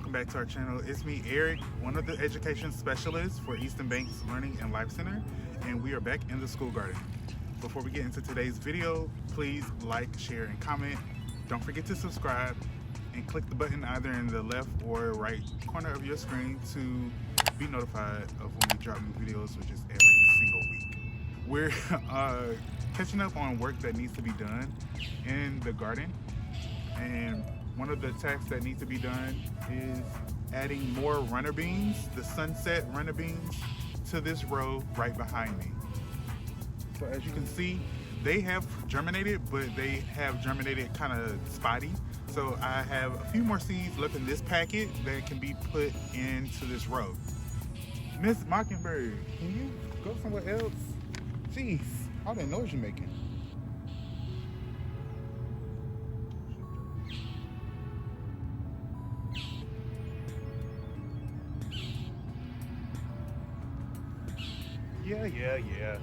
welcome back to our channel. It's me, Eric, one of the education specialists for Easton Banks Learning and Life Center, and we are back in the school garden. Before we get into today's video, please like, share, and comment. Don't forget to subscribe and click the button either in the left or right corner of your screen to be notified of when we drop new videos, which is every single week. We're catching up on work that needs to be done in the garden, and one of the tasks that needs to be done is adding more runner beans, the sunset runner beans, to this row right behind me. So as you can see, they have germinated, but they have germinated kind of spotty. So I have a few more seeds left in this packet that can be put into this row. Miss Mockingbird, can you go somewhere else? Jeez, all that noise you're making. Yeah.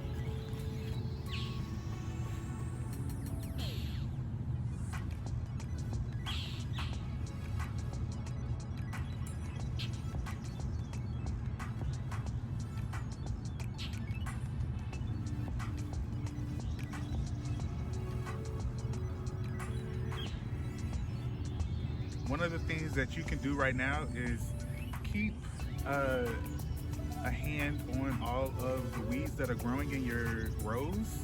One of the things that you can do right now is keep a hand on all of the weeds that are growing in your rows.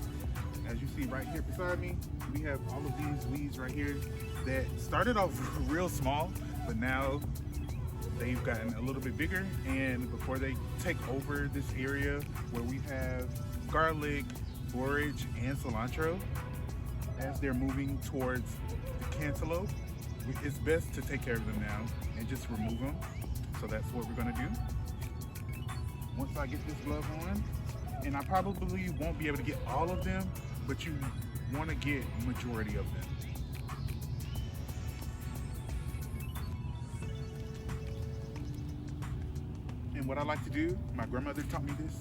As you see right here beside me, we have all of these weeds right here that started off real small, but now they've gotten a little bit bigger. And before they take over this area where we have garlic, borage, and cilantro, as they're moving towards the cantaloupe, it's best to take care of them now and just remove them. So that's what we're gonna do. Once I get this glove on, and I probably won't be able to get all of them, but you want to get majority of them. And what I like to do, my grandmother taught me this,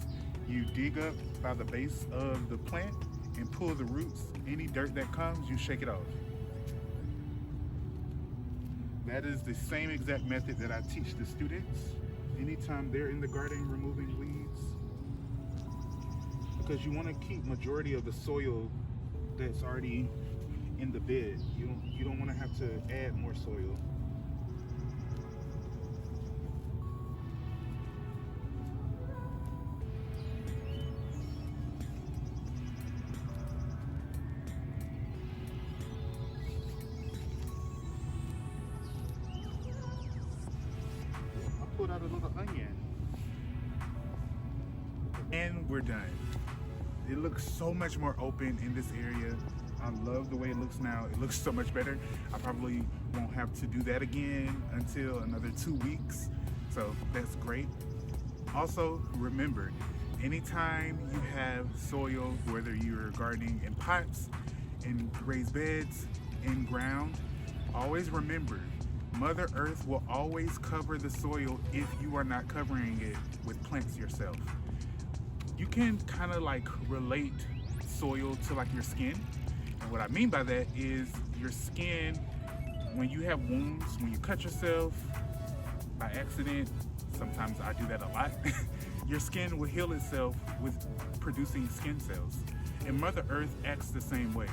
you dig up by the base of the plant and pull the roots. Any dirt that comes, you shake it off. That is the same exact method that I teach the students anytime they're in the garden removing weeds, because you want to keep majority of the soil that's already in the bed. You don't want to have to add more soil. Put out a little onion, and we're done. It looks so much more open in this area. I love the way it looks now. It looks so much better. I probably won't have to do that again until another 2 weeks, so that's great. Also, remember, anytime you have soil, whether you're gardening in pots, in raised beds, in ground, always remember, Mother Earth will always cover the soil if you are not covering it with plants yourself. You can kind of like relate soil to like your skin. And what I mean by that is your skin, when you have wounds, when you cut yourself by accident, sometimes I do that a lot, your skin will heal itself with producing skin cells. And Mother Earth acts the same way.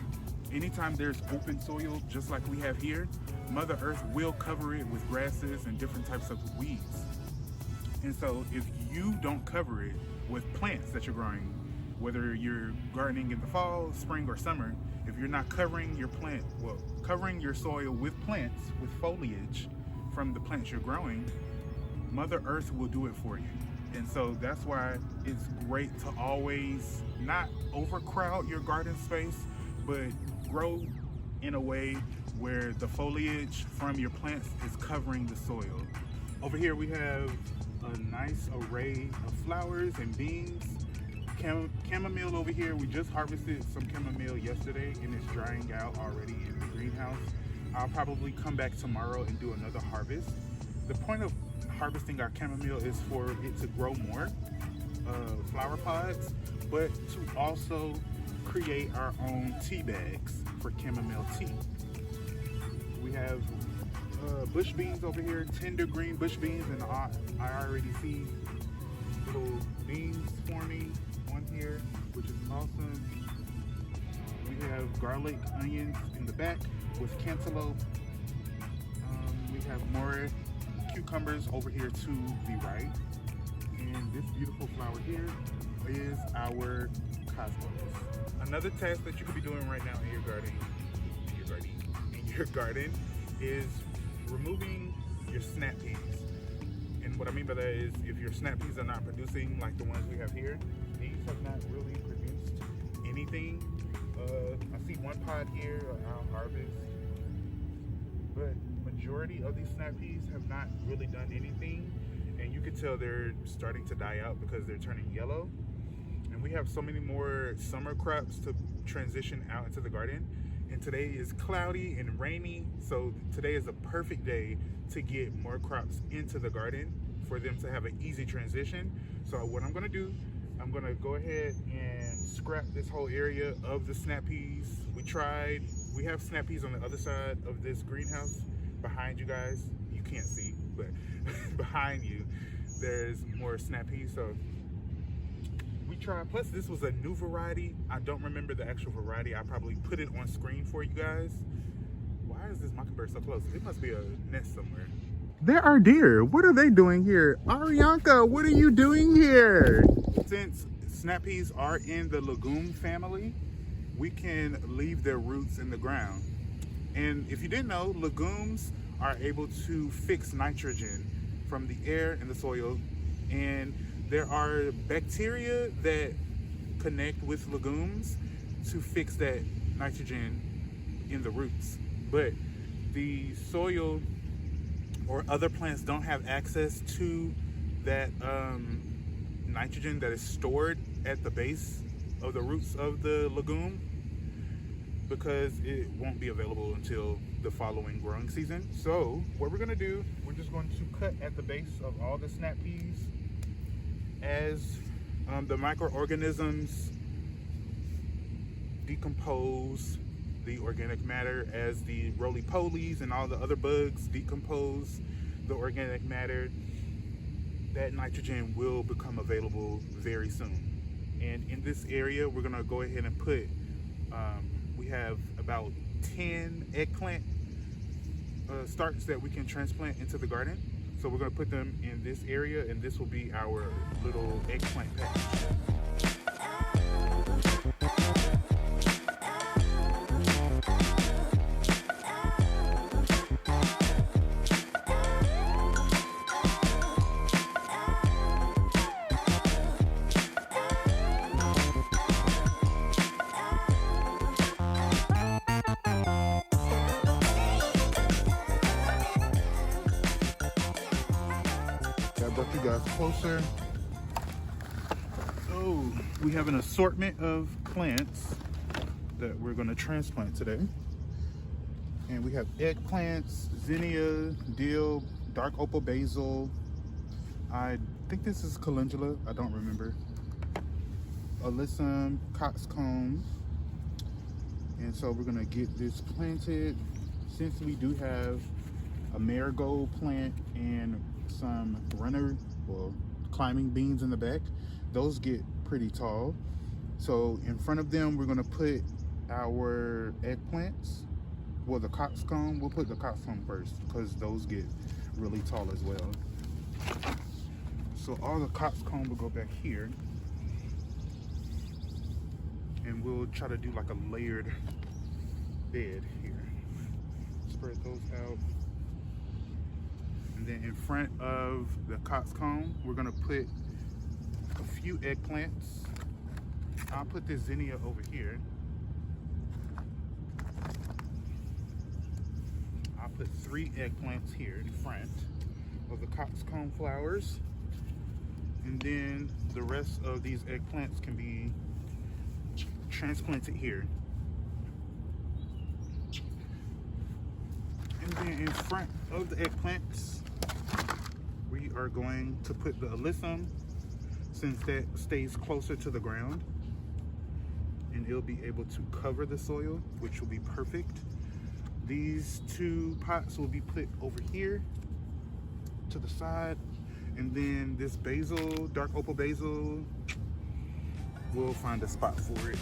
Anytime there's open soil, just like we have here, Mother Earth will cover it with grasses and different types of weeds. And so if you don't cover it with plants that you're growing, whether you're gardening in the fall, spring, or summer, if you're not covering your covering your soil with plants, with foliage from the plants you're growing, Mother Earth will do it for you. And so that's why it's great to always not overcrowd your garden space, but grow in a way where the foliage from your plants is covering the soil. Over here we have a nice array of flowers and beans. Chamomile over here, we just harvested some chamomile yesterday and it's drying out already in the greenhouse. I'll probably come back tomorrow and do another harvest. The point of harvesting our chamomile is for it to grow more flower pods, but to also create our own tea bags for chamomile tea. We have bush beans over here, tender green bush beans, and I already see little beans forming on here, which is awesome. We have garlic, onions in the back with cantaloupe. We have more cucumbers over here to the right. And this beautiful flower here is our cosmos. Another task that you could be doing right now in your garden is removing your snap peas. And what I mean by that is if your snap peas are not producing like the ones we have here, these have not really produced anything. I see one pod here, I'll harvest, but majority of these snap peas have not really done anything, and you can tell they're starting to die out because they're turning yellow. And we have so many more summer crops to transition out into the garden, and today is cloudy and rainy, so today is a perfect day to get more crops into the garden for them to have an easy transition. So what I'm gonna do, I'm gonna go ahead and scrap this whole area of the snap peas. We have snap peas on the other side of this greenhouse behind you guys. You can't see, but behind you, there's more snap peas. So we tried, plus this was a new variety. I don't remember the actual variety. I probably put it on screen for you guys. Why is this mockingbird so close? It must be a nest somewhere. There are deer. What are they doing here? Ariana, what are you doing here? Since snap peas are in the legume family, we can leave their roots in the ground. And if you didn't know, legumes are able to fix nitrogen from the air and the soil. And there are bacteria that connect with legumes to fix that nitrogen in the roots. But the soil or other plants don't have access to that nitrogen that is stored at the base of the roots of the legume, because it won't be available until the following growing season. So what we're gonna do, we're just going to cut at the base of all the snap peas as the microorganisms decompose the organic matter, as the roly-polies and all the other bugs decompose the organic matter. That nitrogen will become available very soon. And in this area, we're gonna go ahead and put, we have about 10 eggplant starts that we can transplant into the garden. So we're gonna put them in this area, and this will be our little eggplant patch. Brought you guys closer. So we have an assortment of plants that we're going to transplant today, and we have eggplants, zinnia, dill, dark opal basil. I think this is calendula, I don't remember. Alyssum, coxcomb. And so we're going to get this planted. Since we do have a marigold plant and some climbing beans in the back, those get pretty tall. So in front of them, we're gonna put our eggplants. Well, the coxcomb, we'll put the coxcomb first because those get really tall as well. So all the coxcomb will go back here, and we'll try to do like a layered bed here. Spread those out. And then in front of the coxcomb, we're gonna put a few eggplants. I'll put this zinnia over here. I'll put 3 eggplants here in front of the coxcomb flowers. And then the rest of these eggplants can be transplanted here. And then in front of the eggplants, we are going to put the alyssum, since that stays closer to the ground, and it'll be able to cover the soil, which will be perfect. These 2 pots will be put over here to the side, and then this basil, dark opal basil, we'll find a spot for it.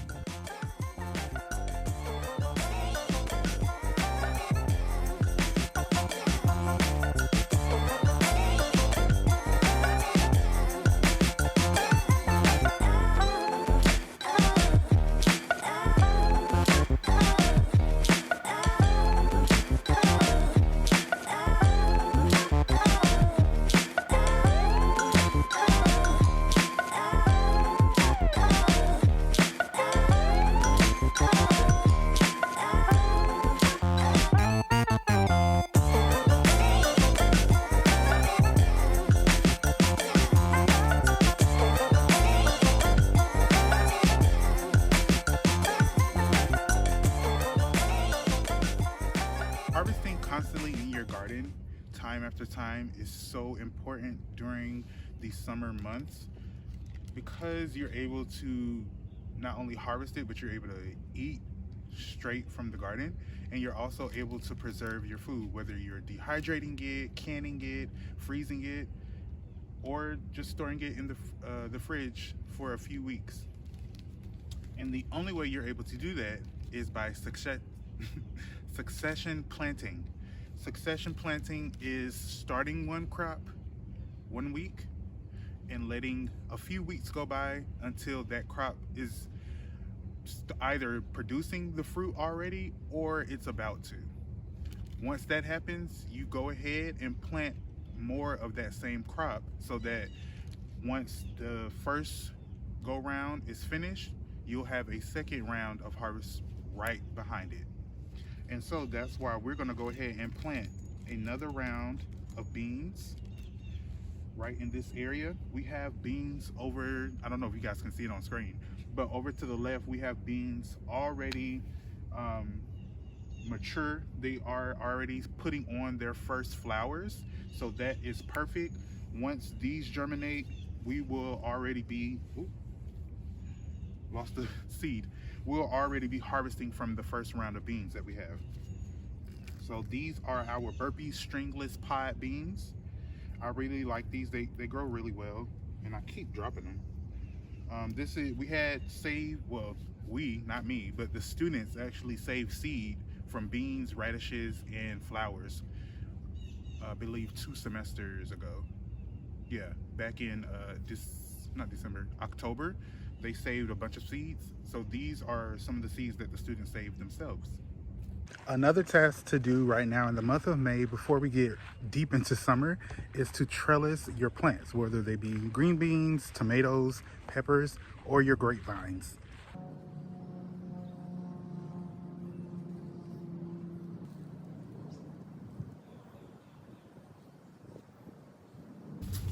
Harvesting constantly in your garden, time after time, is so important during the summer months because you're able to not only harvest it, but you're able to eat straight from the garden, and you're also able to preserve your food, whether you're dehydrating it, canning it, freezing it, or just storing it in the fridge for a few weeks. And the only way you're able to do that is by succession planting. Succession planting is starting one crop 1 week and letting a few weeks go by until that crop is either producing the fruit already or it's about to. Once that happens, you go ahead and plant more of that same crop so that once the first go round is finished, you'll have a second round of harvest right behind it. And so that's why we're gonna go ahead and plant another round of beans right in this area. We have beans over, I don't know if you guys can see it on screen, but over to the left, we have beans already mature. They are already putting on their first flowers. So that is perfect. Once these germinate, we will already be, lost the seed. We'll already be harvesting from the first round of beans that we have. So these are our burpee stringless pod beans. I really like these. They grow really well, and I keep dropping them. We had saved, well, not me, but the students actually saved seed from beans, radishes, and flowers. I believe 2 semesters ago. Yeah, back in October. They saved a bunch of seeds. So these are some of the seeds that the students saved themselves. Another task to do right now in the month of May before we get deep into summer is to trellis your plants, whether they be green beans, tomatoes, peppers, or your grapevines.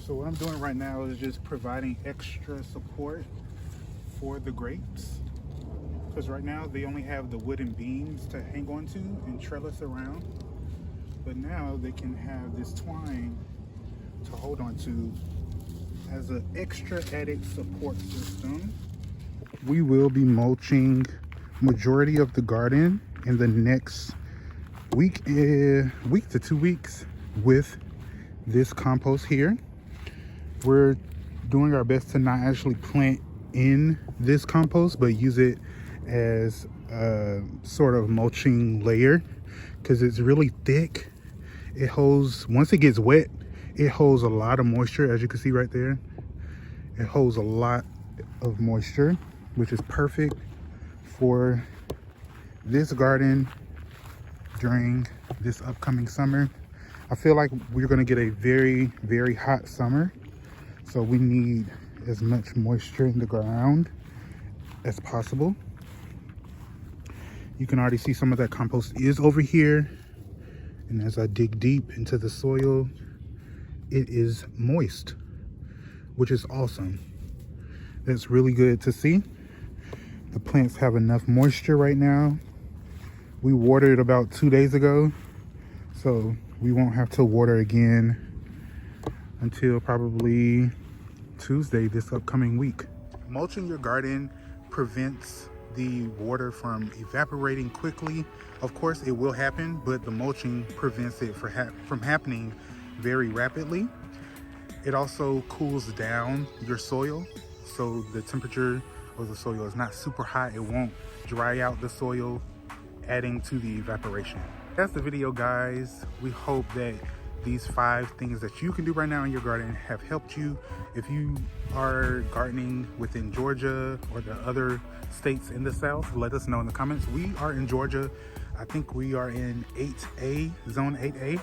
So what I'm doing right now is just providing extra support for the grapes, because right now they only have the wooden beams to hang on to and trellis around, but now they can have this twine to hold on to as an extra added support system. We will be mulching majority of the garden in the next week to 2 weeks with this compost here. We're doing our best to not actually plant in this compost, but use it as a sort of mulching layer because it's really thick. It holds, once it gets wet, it holds a lot of moisture, as you can see right there. It holds a lot of moisture, which is perfect for this garden during this upcoming summer. I feel like we're going to get a very, very hot summer, so we need as much moisture in the ground as possible. You can already see some of that compost is over here, and as I dig deep into the soil, it is moist, which is awesome. That's really good to see. The plants have enough moisture right now. We watered about 2 days ago, so we won't have to water again until probably Tuesday this upcoming week. Mulching your garden prevents the water from evaporating quickly. Of course, it will happen, but the mulching prevents it from happening very rapidly. It also cools down your soil, so the temperature of the soil is not super hot. It won't dry out the soil, adding to the evaporation. That's the video, guys. We hope that these 5 things that you can do right now in your garden have helped you. If you are gardening within Georgia or the other states in the South, let us know in the comments. We are in Georgia. I think we are in 8A, zone 8A.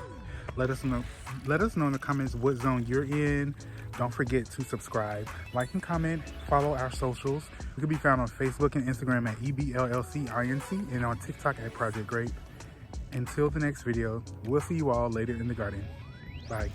Let us know in the comments what zone you're in. Don't forget to subscribe, like, and comment. Follow our socials. We can be found on Facebook and Instagram at EBLLCINC and on TikTok at Project Great. Until the next video, we'll see you all later in the garden. Bye.